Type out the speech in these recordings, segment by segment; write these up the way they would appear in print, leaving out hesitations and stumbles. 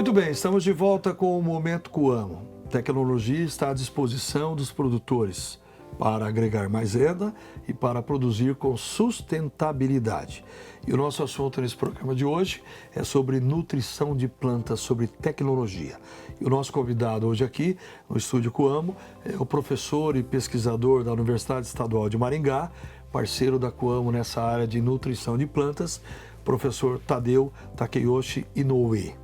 Muito bem, estamos de volta com o Momento Coamo. Tecnologia está à disposição dos produtores para agregar mais renda e para produzir com sustentabilidade. E o nosso assunto nesse programa de hoje é sobre nutrição de plantas, sobre tecnologia. E o nosso convidado hoje aqui no Estúdio Coamo é o professor e pesquisador da Universidade Estadual de Maringá, parceiro da Coamo nessa área de nutrição de plantas, professor Tadeu Takeyoshi Inoue.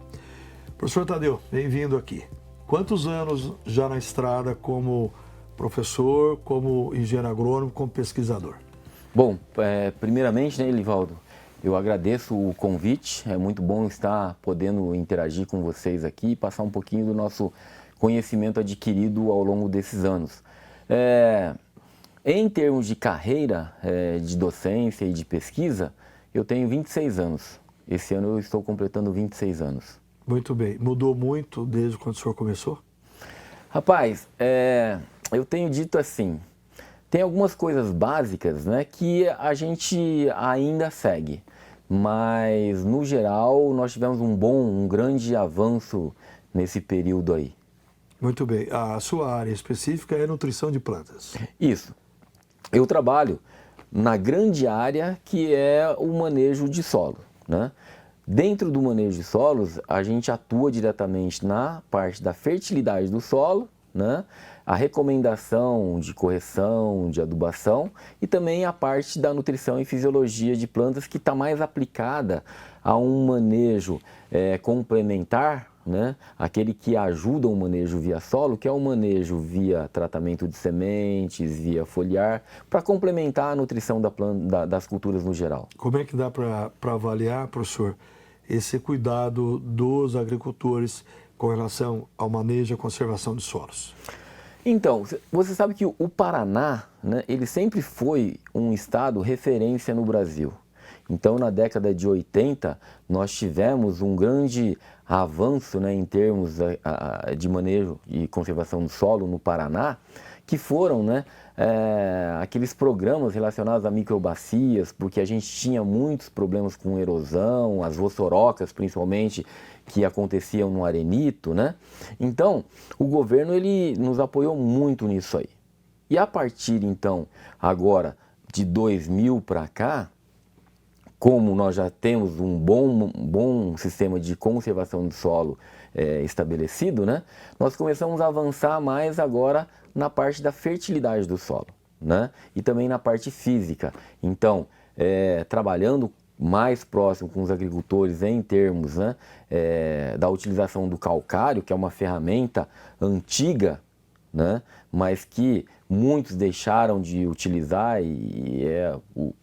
Professor Tadeu, bem-vindo aqui. Quantos anos já na estrada como professor, como engenheiro agrônomo, como pesquisador? Bom, primeiramente, né, Elivaldo, eu agradeço o convite. É muito bom estar podendo interagir com vocês aqui e passar um pouquinho do nosso conhecimento adquirido ao longo desses anos. Em termos de carreira de docência e de pesquisa, eu tenho 26 anos. Esse ano eu estou completando 26 anos. Muito bem. Mudou muito desde quando o senhor começou? Rapaz, eu tenho dito assim, tem algumas coisas básicas, né, que a gente ainda segue, mas no geral nós tivemos um grande avanço nesse período aí. Muito bem. A sua área específica é nutrição de plantas. Isso. Eu trabalho na grande área que é o manejo de solo, né? Dentro do manejo de solos, a gente atua diretamente na parte da fertilidade do solo, né? A recomendação de correção, de adubação e também a parte da nutrição e fisiologia de plantas que está mais aplicada a um manejo complementar, né? Aquele que ajuda o manejo via solo, que é o manejo via tratamento de sementes, via foliar, para complementar a nutrição da planta, das culturas no geral. Como é que dá para avaliar, professor, esse cuidado dos agricultores com relação ao manejo e à conservação de solos? Então, você sabe que o Paraná, né, ele sempre foi um estado referência no Brasil. Então, na década de 80, nós tivemos um grande avanço, né, em termos de manejo e conservação do solo no Paraná, que foram, né, aqueles programas relacionados a microbacias, porque a gente tinha muitos problemas com erosão, as vossorocas principalmente, que aconteciam no arenito, né? Então, o governo ele nos apoiou muito nisso aí. E a partir, então, agora de 2000 para cá, como nós já temos um bom sistema de conservação do solo estabelecido, né? Nós começamos a avançar mais agora na parte da fertilidade do solo, né? E também na parte física. Então, trabalhando mais próximo com os agricultores em termos, né, da utilização do calcário, que é uma ferramenta antiga, né, mas que muitos deixaram de utilizar e é o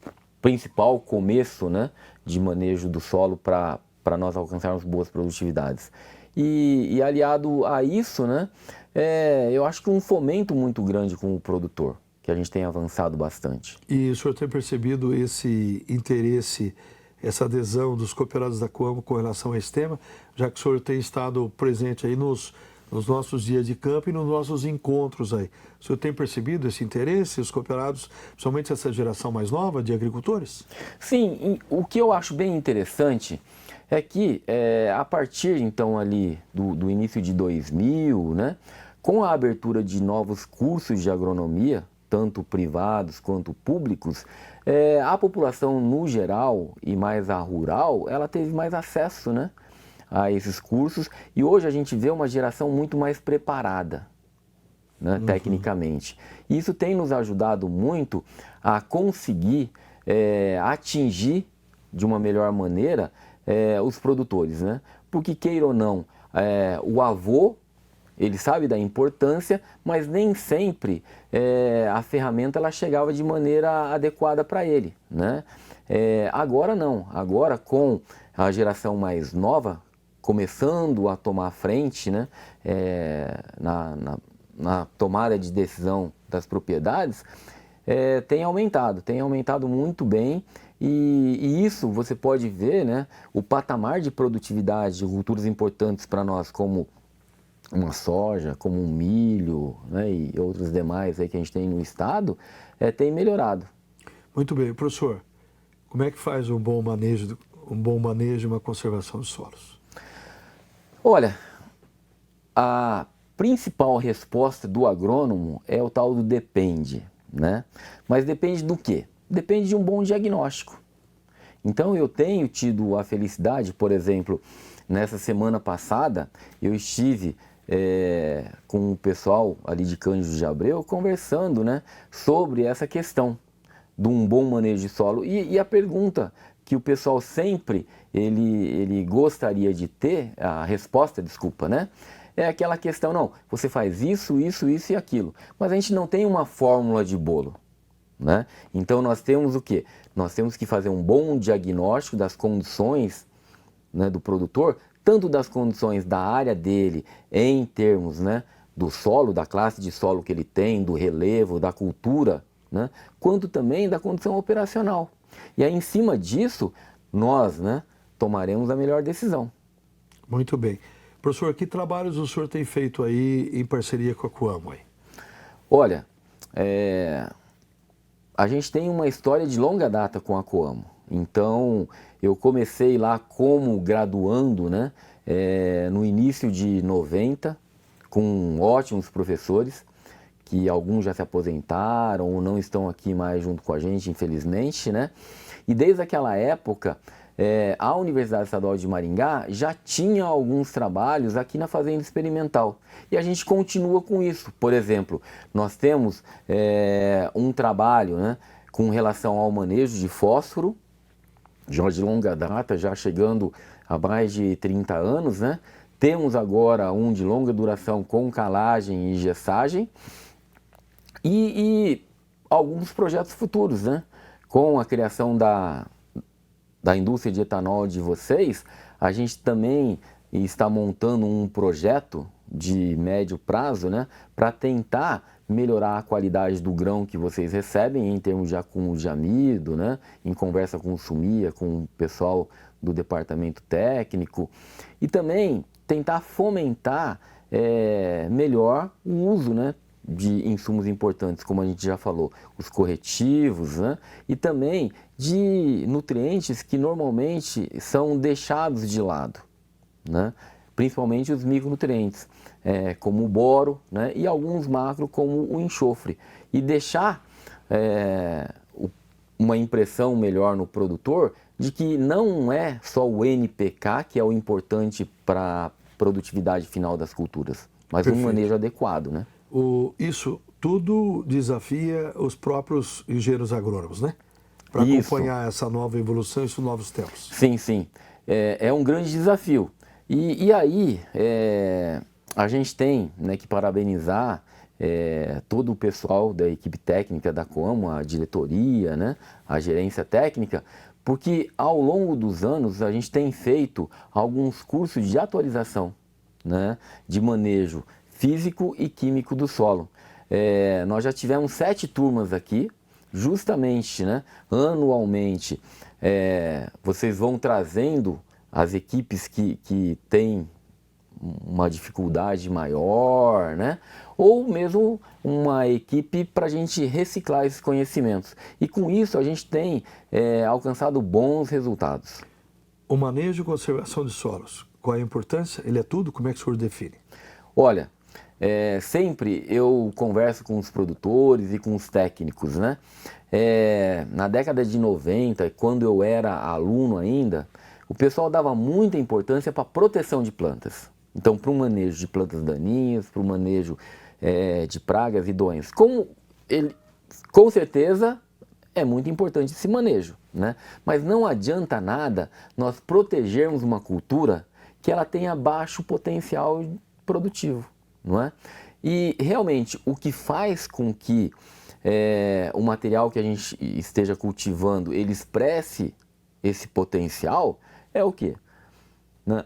principal começo, né, de manejo do solo para nós alcançarmos boas produtividades. E aliado a isso, né, eu acho que um fomento muito grande com o produtor, que a gente tem avançado bastante. E o senhor tem percebido esse interesse, essa adesão dos cooperados da Coamo com relação a esse tema, já que o senhor tem estado presente aí nos nossos dias de campo e nos nossos encontros aí. O senhor tem percebido esse interesse, os cooperados, principalmente essa geração mais nova de agricultores? Sim, o que eu acho bem interessante é que a partir então ali do início de 2000, né, com a abertura de novos cursos de agronomia, tanto privados quanto públicos, a população no geral e mais a rural, ela teve mais acesso, né, a esses cursos e hoje a gente vê uma geração muito mais preparada, né, tecnicamente. E isso tem nos ajudado muito a conseguir atingir de uma melhor maneira os produtores, né? Porque queira ou não, o avô ele sabe da importância, mas nem sempre a ferramenta ela chegava de maneira adequada para ele, né? Agora não, agora com a geração mais nova começando a tomar frente, né, na tomada de decisão das propriedades, tem aumentado muito bem. E isso você pode ver, né, o patamar de produtividade de culturas importantes para nós, como uma soja, como um milho, né, e outros demais aí que a gente tem no estado, tem melhorado. Muito bem. Professor, como é que faz um bom manejo e uma conservação de solos? Olha, a principal resposta do agrônomo é o tal do depende, né? Mas depende do quê? Depende de um bom diagnóstico. Então eu tenho tido a felicidade, por exemplo, nessa semana passada, eu estive com o pessoal ali de Cândido de Abreu conversando, né, sobre essa questão de um bom manejo de solo. E a pergunta que o pessoal sempre ele gostaria de ter, a resposta, desculpa, né? É aquela questão, não, você faz isso, isso, isso e aquilo. Mas a gente não tem uma fórmula de bolo, né? Então nós temos o quê? Nós temos que fazer um bom diagnóstico das condições, né, do produtor, tanto das condições da área dele em termos, né, do solo, da classe de solo que ele tem, do relevo, da cultura, né, quanto também da condição operacional. E aí, em cima disso, nós, né, tomaremos a melhor decisão. Muito bem. Professor, que trabalhos o senhor tem feito aí em parceria com a Coamo aí? Olha, a gente tem uma história de longa data com a Coamo. Então, eu comecei lá como graduando, né, no início de 90, com ótimos professores, que alguns já se aposentaram ou não estão aqui mais junto com a gente, infelizmente, né? E desde aquela época, a Universidade Estadual de Maringá já tinha alguns trabalhos aqui na Fazenda Experimental. E a gente continua com isso. Por exemplo, nós temos um trabalho, né, com relação ao manejo de fósforo, já de longa data, já chegando a mais de 30 anos, né? Temos agora um de longa duração com calagem e gessagem e alguns projetos futuros, né? Com a criação da indústria de etanol de vocês, a gente também está montando um projeto de médio prazo, né? Para tentar melhorar a qualidade do grão que vocês recebem em termos de acúmulo de amido, né? Em conversa com o Sumia, com o pessoal do departamento técnico, e também tentar fomentar melhor o uso, né, de insumos importantes, como a gente já falou, os corretivos, né, e também de nutrientes que normalmente são deixados de lado, né, principalmente os micronutrientes, como o boro, né, e alguns macro como o enxofre, e deixar uma impressão melhor no produtor de que não é só o NPK que é o importante para a produtividade final das culturas, mas Perfeito. um manejo adequado, né? Isso tudo desafia os próprios engenheiros agrônomos, né? Para acompanhar essa nova evolução e esses novos tempos. Sim, sim. É um grande desafio. E aí, a gente tem, né, que parabenizar todo o pessoal da equipe técnica da Coamo, a diretoria, né, a gerência técnica, porque ao longo dos anos a gente tem feito alguns cursos de atualização, né, de manejo físico e químico do solo. Nós já tivemos 7 turmas aqui, justamente, né, anualmente, vocês vão trazendo as equipes que têm uma dificuldade maior, né? Ou mesmo uma equipe para a gente reciclar esses conhecimentos. E com isso a gente tem alcançado bons resultados. O manejo e conservação de solos, qual é a importância? Ele é tudo? Como é que o senhor define? Olha, sempre eu converso com os produtores e com os técnicos, né? Na década de 90, quando eu era aluno ainda, o pessoal dava muita importância para a proteção de plantas. Então, para o manejo de plantas daninhas, para o manejo de pragas e doenças. Com certeza é muito importante esse manejo, né? Mas não adianta nada nós protegermos uma cultura que ela tenha baixo potencial produtivo, não é? E realmente o que faz com que o material que a gente esteja cultivando ele expresse esse potencial é o quê? Né?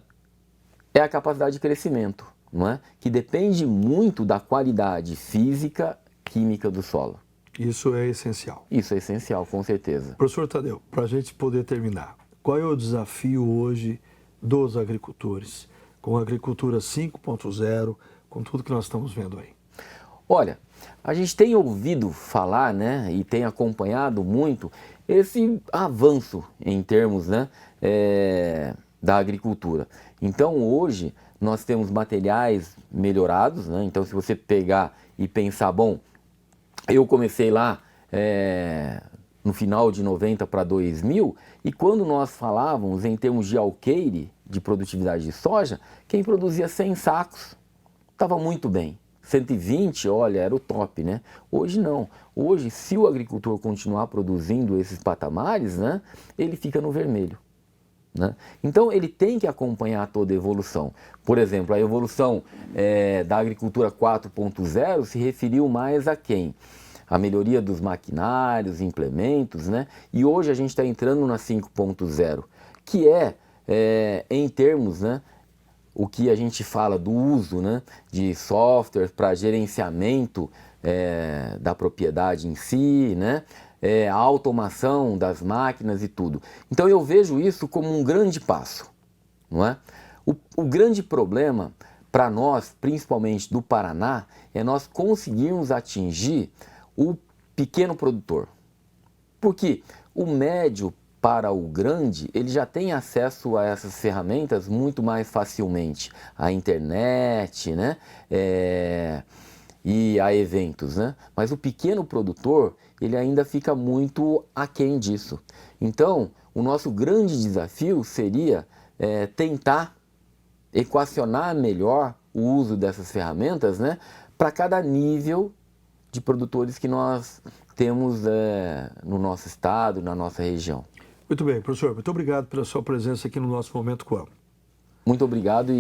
É a capacidade de crescimento, não é? Que depende muito da qualidade física, química do solo. Isso é essencial. Isso é essencial, com certeza. Professor Tadeu, para a gente poder terminar, qual é o desafio hoje dos agricultores com a agricultura 5.0, com tudo que nós estamos vendo aí? Olha, a gente tem ouvido falar, né, e tem acompanhado muito esse avanço em termos, né, da agricultura. Então hoje nós temos materiais melhorados, né? Então, se você pegar e pensar, bom, eu comecei lá no final de 90 para 2000, e quando nós falávamos em termos de alqueire, de produtividade de soja, quem produzia 100 sacos estava muito bem. 120, olha, era o top, né? Hoje não. Hoje, se o agricultor continuar produzindo esses patamares, né, ele fica no vermelho, né? Então, ele tem que acompanhar toda a evolução. Por exemplo, a evolução da agricultura 4.0 se referiu mais a quem? A melhoria dos maquinários, implementos, né? E hoje a gente está entrando na 5.0, que em termos, né, o que a gente fala do uso, né, de software para gerenciamento da propriedade em si, né, a automação das máquinas e tudo. Então eu vejo isso como um grande passo, não é? O grande problema para nós, principalmente do Paraná, é nós conseguirmos atingir o pequeno produtor. Porque o médio para o grande, ele já tem acesso a essas ferramentas muito mais facilmente. A internet, né? E a eventos, né? Mas o pequeno produtor, ele ainda fica muito aquém disso. Então, o nosso grande desafio seria tentar equacionar melhor o uso dessas ferramentas, né? Para cada nível de produtores que nós temos no nosso estado, na nossa região. Muito bem, professor. Muito obrigado pela sua presença aqui no nosso Momento Coamo. Muito obrigado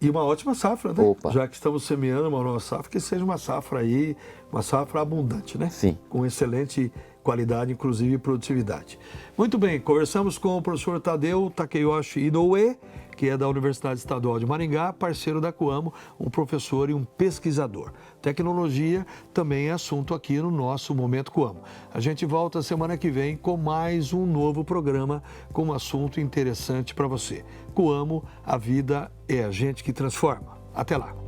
E uma ótima safra, né? Opa. Já que estamos semeando uma nova safra, que seja uma safra aí, uma safra abundante, né? Sim. Com excelente qualidade, inclusive e produtividade. Muito bem, conversamos com o professor Tadeu Takeyoshi Inoue, que é da Universidade Estadual de Maringá, parceiro da Coamo, um professor e um pesquisador. Tecnologia também é assunto aqui no nosso Momento Coamo. A gente volta semana que vem com mais um novo programa com um assunto interessante para você. Coamo, a vida é a gente que transforma. Até lá!